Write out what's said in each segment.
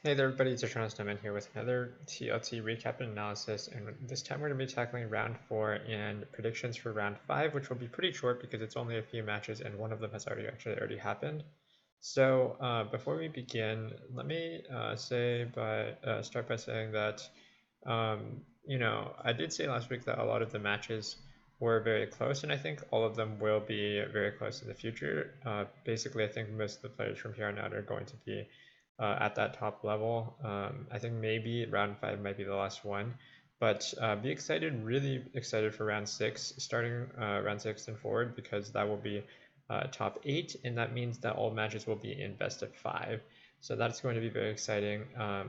Hey there everybody, it's Astronomer here with another TLT recap and analysis, and this time we're going to be tackling round 4 and predictions for round 5, which will be pretty short because it's only a few matches and one of them has already happened. So before we begin, let me start by saying that I did say last week that a lot of the matches were very close, and I think all of them will be very close in the future. Basically, I think most of the players from here on out are going to be at that top level. I think maybe round 5 might be the last one, but be excited, really excited for round 6, starting round 6 and forward, because that will be top 8, and that means that all matches will be in best of 5. So that's going to be very exciting. I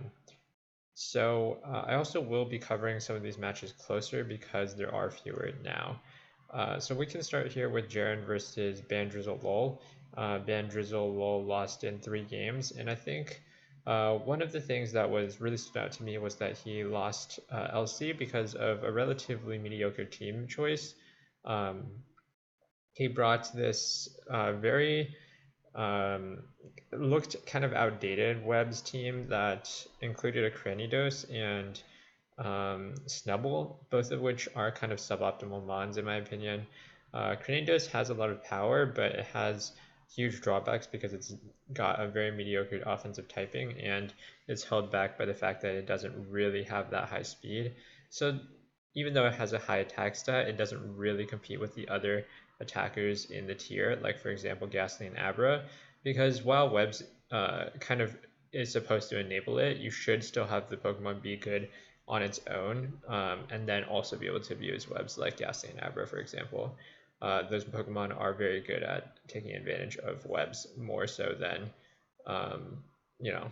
also will be covering some of these matches closer because there are fewer now. So we can start here with Jaren versus Bandrizzle Lol. Bandrizzle Lol lost in 3 games, and I think one of the things that was really stood out to me was that he lost LC because of a relatively mediocre team choice. Um, he brought this very um, looked kind of outdated Webs team that included a Cranidos and Snubble, both of which are kind of suboptimal mons in my opinion. Cranidos has a lot of power, but it has huge drawbacks because it's got a very mediocre offensive typing and it's held back by the fact that it doesn't really have that high speed. So even though it has a high attack stat, it doesn't really compete with the other attackers in the tier, like for example Ghastly and Abra, because while Webs kind of is supposed to enable it, you should still have the Pokemon be good on its own, and then also be able to use Webs like Ghastly and Abra, for example. Those Pokemon are very good at taking advantage of Webs more so than, um, you know,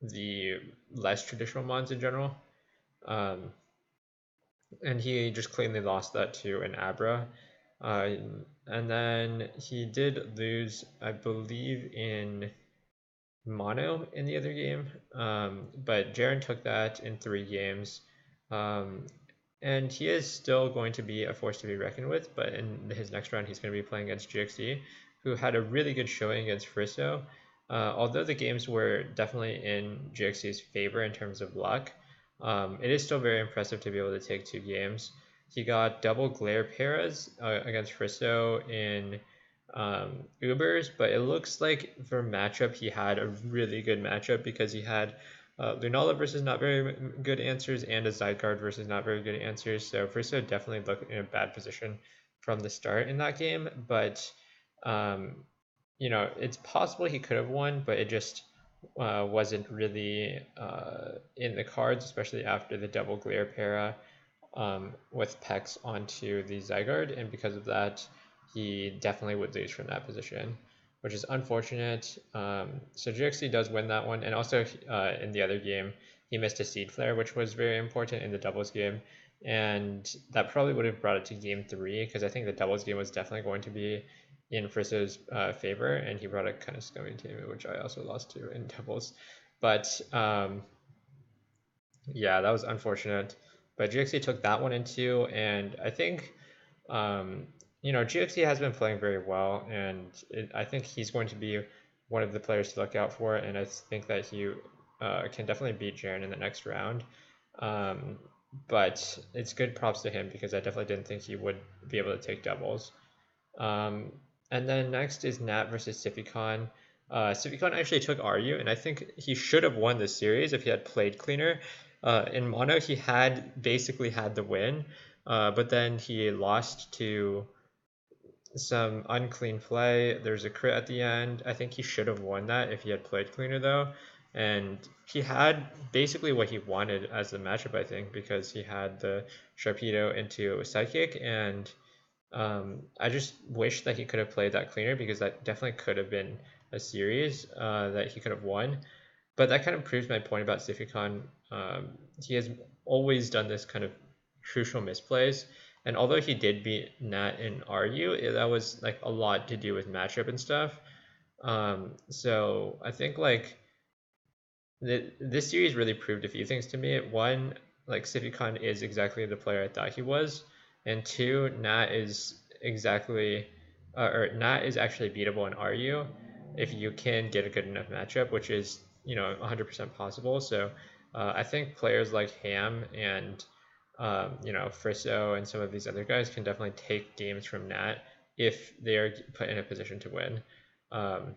the less traditional mons in general. Um, and he just cleanly lost that to an Abra. Uh, and then he did lose, I believe, in mono in the other game. But Jaren took that in 3 games. Um, and he is still going to be a force to be reckoned with, but in his next round, he's going to be playing against GXE, who had a really good showing against Frisso. Although the games were definitely in GXE's favor in terms of luck, it is still very impressive to be able to take 2 games. He got double glare paras against Frisso in Ubers, but it looks like for matchup he had a really good matchup because he had Lunala versus not very good answers and a Zygarde versus not very good answers. So Friso definitely looked in a bad position from the start in that game, but um, it's possible he could have won, but it just wasn't really in the cards, especially after the double glare para with Pex onto the Zygarde, and because of that, he definitely would lose from that position, which is unfortunate. So GXC does win that one, and also in the other game, he missed a Seed Flare, which was very important in the doubles game, and that probably would have brought it to game 3, because I think the doubles game was definitely going to be in Frisso's favor, and he brought a kind of scummy team, which I also lost to in doubles. But yeah, that was unfortunate. But GXC took that one into, and I think, um, GXC has been playing very well, and I think he's going to be one of the players to look out for, and I think that he can definitely beat Jaren in the next round. Um, but it's good props to him because I definitely didn't think he would be able to take doubles. Um, and then next is Nat versus Siphicon. Siphicon actually took RU, and I think he should have won this series if he had played cleaner. In mono, he had basically had the win, but then he lost to some unclean play. There's a crit at the end. I think he should have won that if he had played cleaner, though. And he had basically what he wanted as the matchup, I think, because he had the Sharpedo into Psychic, and I just wish that he could have played that cleaner because that definitely could have been a series that he could have won. But that kind of proves my point about Siphicon. He has always done this kind of crucial misplays. And although he did beat Nat in RU, that was like a lot to do with matchup and stuff. So I think like this series really proved a few things to me. One, like Siphicon is exactly the player I thought he was, and two, Nat is exactly, or Nat is actually beatable in RU if you can get a good enough matchup, which is 100% possible. So I think players like Ham and Frisso and some of these other guys can definitely take games from Nat if they are put in a position to win. Um,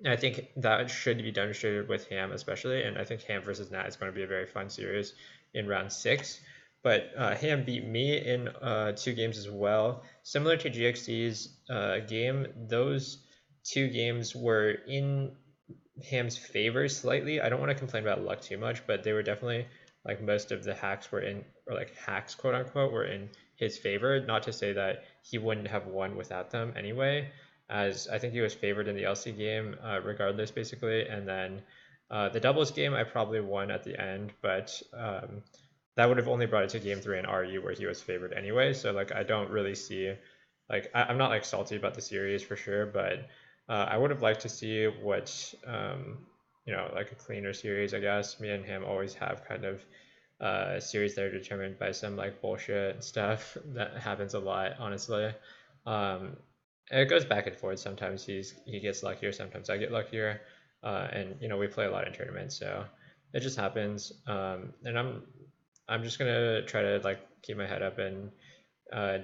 I think that should be demonstrated with Ham, especially. And I think Ham versus Nat is going to be a very fun series in round six. But Ham beat me in 2 games as well. Similar to GXD's game, those 2 games were in Ham's favor slightly. I don't want to complain about luck too much, but they were definitely like most of the hacks were in, or like hacks, quote unquote, were in his favor. Not to say that he wouldn't have won without them anyway, as I think he was favored in the LC game, regardless, basically. And then the doubles game, I probably won at the end, but that would have only brought it to game 3 in RU where he was favored anyway. So like I don't really see, like I'm not like salty about the series for sure, but I would have liked to see what like a cleaner series. I guess me and him always have kind of series that are determined by some like bullshit stuff that happens a lot, honestly. Um, it goes back and forth. Sometimes he gets luckier, sometimes I get luckier, and we play a lot in tournaments, so it just happens. And I'm just gonna try to like keep my head up and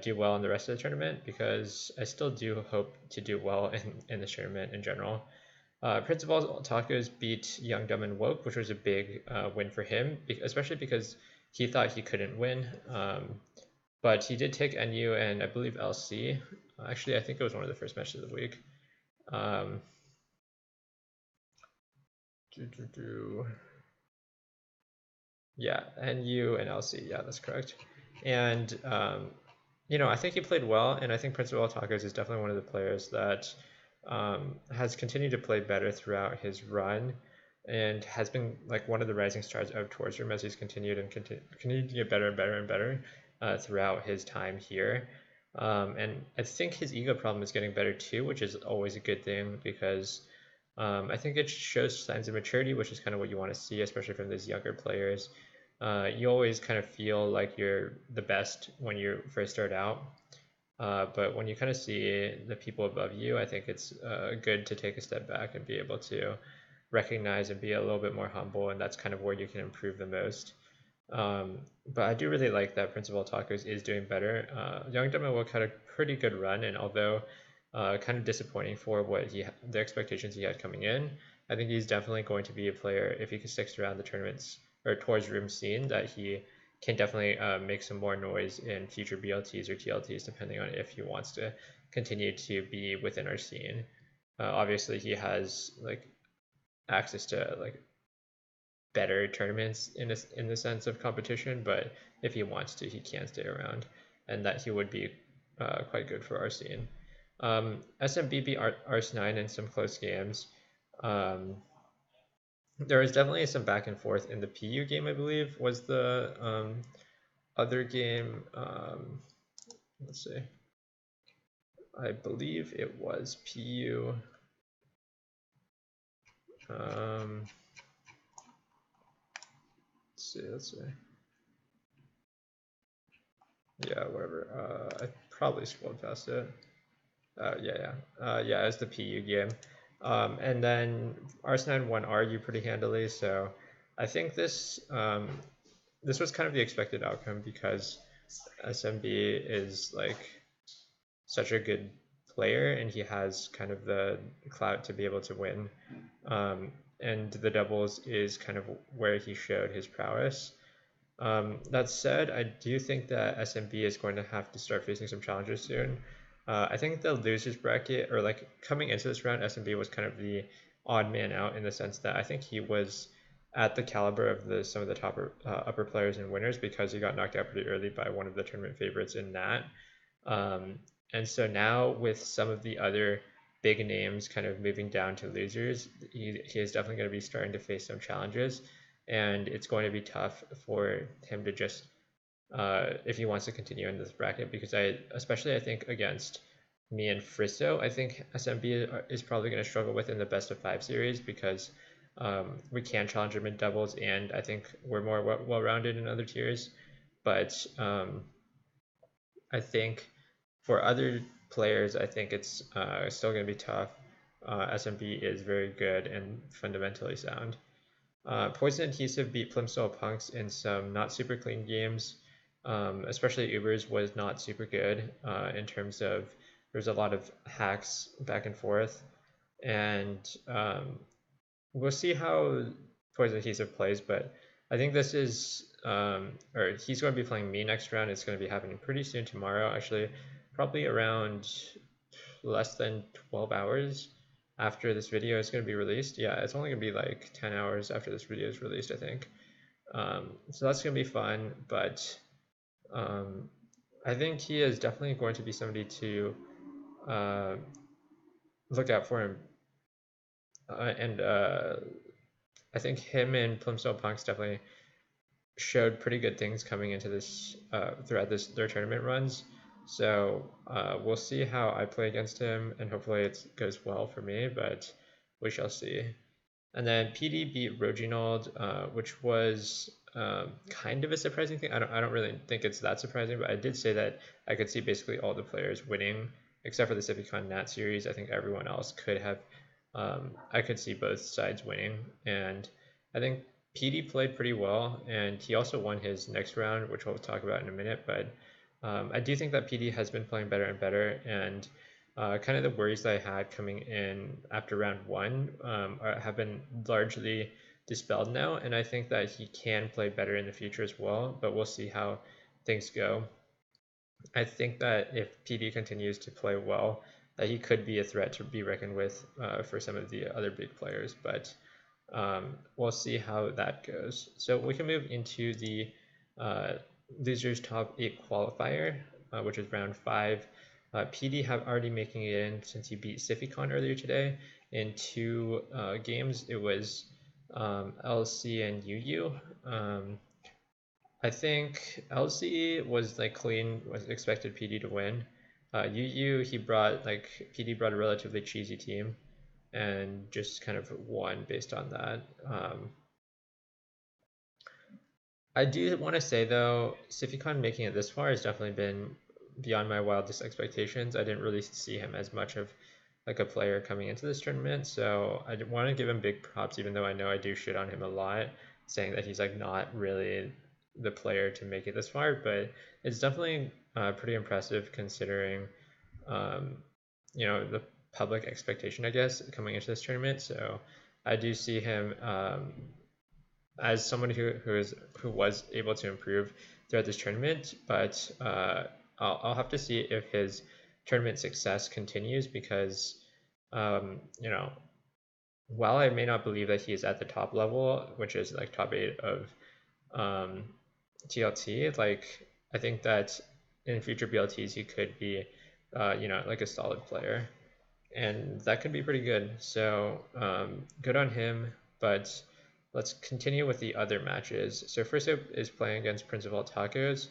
do well in the rest of the tournament because I still do hope to do well in the tournament in general. Principal Tacos beat Young, Dumb, and Woke, which was a big win for him, especially because he thought he couldn't win. But he did take NU and I believe LC. Actually, I think it was one of the first matches of the week. Um, Yeah, NU and LC. Yeah, that's correct. And I think he played well, and I think Principal Tacos is definitely one of the players that has continued to play better throughout his run, and has been like one of the rising stars of Tours Room as he's continued to get better and better and better throughout his time here. And I think his ego problem is getting better too, which is always a good thing because I think it shows signs of maturity, which is kind of what you want to see, especially from these younger players. You always kind of feel like you're the best when you first start out. But when you kind of see the people above you, I think it's good to take a step back and be able to recognize and be a little bit more humble, and that's kind of where you can improve the most. But I do really like that Principal Tacos is doing better. Young Dumb Wook had a pretty good run, and although kind of disappointing for the expectations he had coming in, I think he's definitely going to be a player if he sticks around the tournaments or towards room scene that he can definitely make some more noise in future BLTs or TLTs depending on if he wants to continue to be within our scene. Obviously, he has like access to like better tournaments in the sense of competition, but if he wants to, he can stay around, and that he would be quite good for our scene. SMB beat Ars9 in some close games. There was definitely some back and forth in the PU game, I believe, was the other game. Let's see. I believe it was PU. Let's see. Yeah, whatever. I probably scrolled past it. Yeah, it's the PU game. And then Ars9 won RU pretty handily, so I think this was kind of the expected outcome because SMB is like such a good player and he has kind of the clout to be able to win. And the doubles is kind of where he showed his prowess. That said, I do think that SMB is going to have to start facing some challenges soon. I think the losers bracket, or like coming into this round, SMB was kind of the odd man out in the sense that I think he was at the caliber of some of the top upper players and winners because he got knocked out pretty early by one of the tournament favorites in Nat. And so now with some of the other big names kind of moving down to losers, he is definitely going to be starting to face some challenges, and it's going to be tough for him to just if he wants to continue in this bracket because especially I think against me and Frisso, I think SMB is probably going to struggle with in the best of 5 series because we can challenge him in doubles, and I think we're more well-rounded in other tiers. But I think for other players, I think it's still going to be tough. SMB is very good and fundamentally sound. Poison Adhesive beat Plimsoll Punks in some not super clean games. Especially Uber's was not super good in terms of there's a lot of hacks back and forth. And we'll see how Poison Adhesive plays, but I think this is, or he's going to be playing me next round. It's going to be happening pretty soon tomorrow, actually, probably around less than 12 hours after this video is going to be released. Yeah, it's only going to be like 10 hours after this video is released, I think. So that's going to be fun, but um, I think he is definitely going to be somebody to uh, look out for him. And I think him and Plimsoll Punks definitely showed pretty good things coming into this throughout their tournament runs. So we'll see how I play against him, and hopefully it goes well for me. But we shall see. And then PD beat Roginold, which was kind of a surprising thing. I don't really think it's that surprising, but I did say that I could see basically all the players winning except for the Civicon Nat series. I think everyone else could have. I could see both sides winning, and I think PD played pretty well, and he also won his next round, which we'll talk about in a minute. But I do think that PD has been playing better and better, and kind of the worries that I had coming in after round one have been largely dispelled now, and I think that he can play better in the future as well, but we'll see how things go. I think that if PD continues to play well, that he could be a threat to be reckoned with for some of the other big players, but we'll see how that goes. So we can move into the uh, losers top 8 qualifier, which is round 5. PD have already making it in since he beat Sificon earlier today in 2 games. It was LC and UU. I think LC was like clean, was expected PD to win. UU he brought like PD brought a relatively cheesy team and just kind of won based on that. I do want to say though, Sificon making it this far has definitely been beyond my wildest expectations. I didn't really see him as much of like a player coming into this tournament, so I want to give him big props, even though I know I do shit on him a lot, saying that he's like not really the player to make it this far. But it's definitely pretty impressive considering, um, the public expectation, I guess, coming into this tournament. So I do see him as someone who was able to improve throughout this tournament, but I'll have to see if his tournament success continues because you know, while I may not believe that he is at the top level, which is like top 8 of um, TLT, like I think that in future BLTs he could be like a solid player, and that could be pretty good. So good on him. But let's continue with the other matches. So Frisso is playing against Principal Tacos,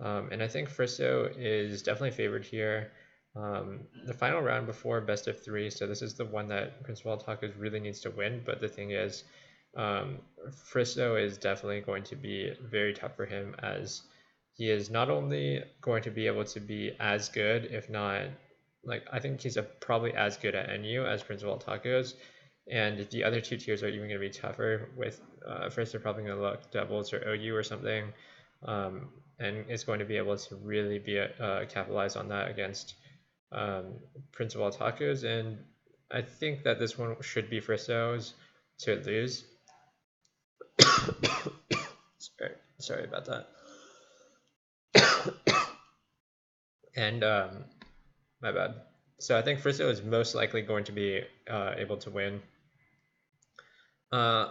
and I think Frisso is definitely favored here. The final round before best of 3, so this is the one that Principal Tacos really needs to win. But the thing is, Frisso is definitely going to be very tough for him, as he is not only going to be able to be as good, if not like I think he's probably as good at NU as Principal Tacos, and the other 2 tiers are even going to be tougher. With first, they're probably going to look doubles or OU or something, and it's going to be able to really be capitalize on that against Principal Tacos. And I think that this one should be Frisso's to lose. sorry about that. And my bad. So I think Frisso is most likely going to be able to win. Uh,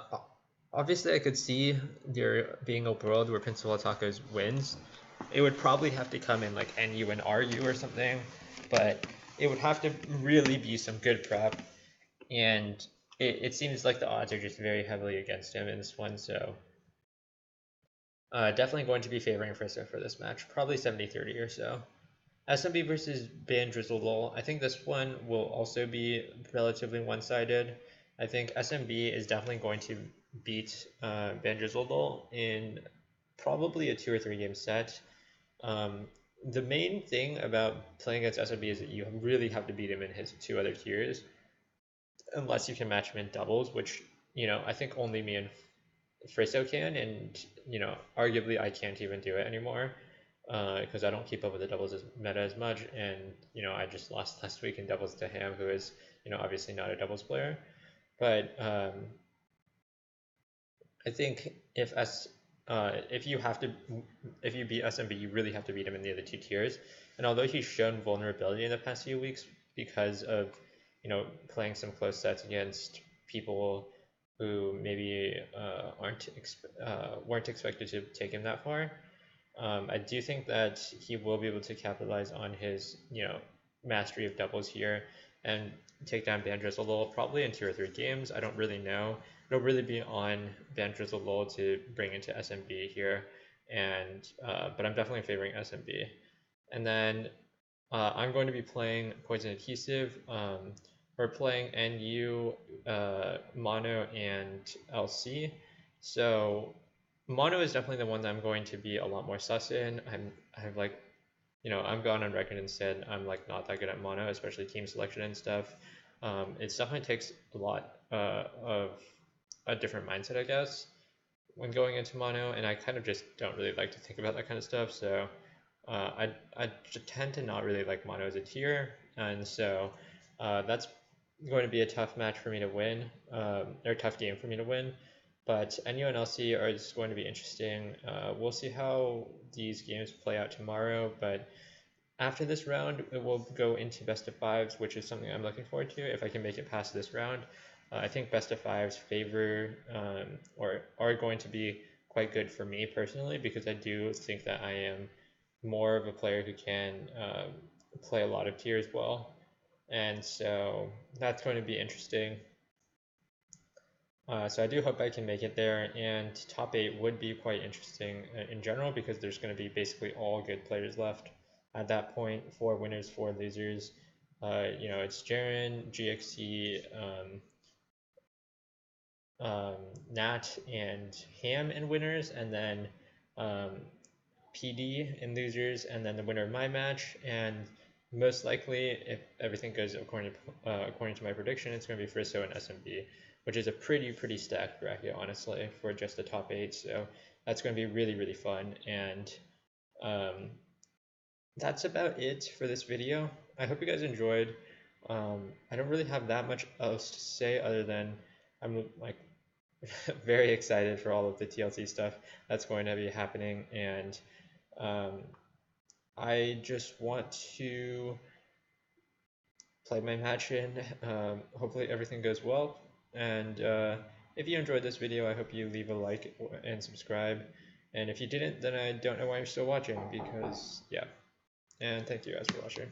Obviously, I could see there being a world where Principal Tacos wins. It would probably have to come in like NU and RU or something, but it would have to really be some good prep. And it seems like the odds are just very heavily against him in this one, so definitely going to be favoring Frisso for this match, probably 70-30 or so. SMB versus Ban Drizzle Lol. I think this one will also be relatively one-sided. I think SMB is definitely going to beat Ban Drizzle Lol in probably a 2 or 3 game set. The main thing about playing against SMB is that you really have to beat him in his 2 other tiers. unless you can match him in doubles, which I think only me and Friso can, and arguably I can't even do it anymore because I don't keep up with the doubles meta as much, and I just lost last week in doubles to Ham, who is obviously not a doubles player, but I think if you beat SMB, you really have to beat him in the other two tiers. And although he's shown vulnerability in the past few weeks because of playing some close sets against people who maybe weren't expected to take him that far, I do think that he will be able to capitalize on his mastery of doubles here and take down Banjo probably in 2 or 3 games. I don't really know. It'll really be on Banjo to bring into SMB here, and but I'm definitely favoring SMB. And then I'm going to be playing Poison Adhesive. We're playing NU, Mono, and LC. So Mono is definitely the one that I'm going to be a lot more sus in. I'm like, I'm gone on record and said I'm like not that good at Mono, especially team selection and stuff. It definitely takes a lot of a different mindset, I guess, when going into Mono, and I kind of just don't really like to think about that kind of stuff. So I tend to not really like Mono as a tier, and so that's going to be a tough match for me to win, or a tough game for me to win. But NU and LC are just going to be interesting. We'll see how these games play out tomorrow, but after this round, it will go into best of fives, which is something I'm looking forward to if I can make it past this round. I think best of fives favor or are going to be quite good for me personally because I do think that I am more of a player who can play a lot of tiers well, and so that's going to be interesting. So I do hope I can make it there, and top 8 would be quite interesting in general because there's going to be basically all good players left at that point. 4 winners, 4 losers. It's Jaren, GXC, Nat, and Ham in winners, and then PD in losers, and then the winner of my match. And most likely, if everything goes according to my prediction, it's going to be Friso and SMB, which is a pretty stacked bracket, honestly, for just the top 8. So that's going to be really fun. And that's about it for this video. I hope you guys enjoyed. I don't really have that much else to say other than I'm like very excited for all of the TLT stuff that's going to be happening, and I just want to play my match in. Hopefully everything goes well, and if you enjoyed this video, I hope you leave a like and subscribe, and if you didn't, then I don't know why you're still watching, because yeah, and thank you guys for watching.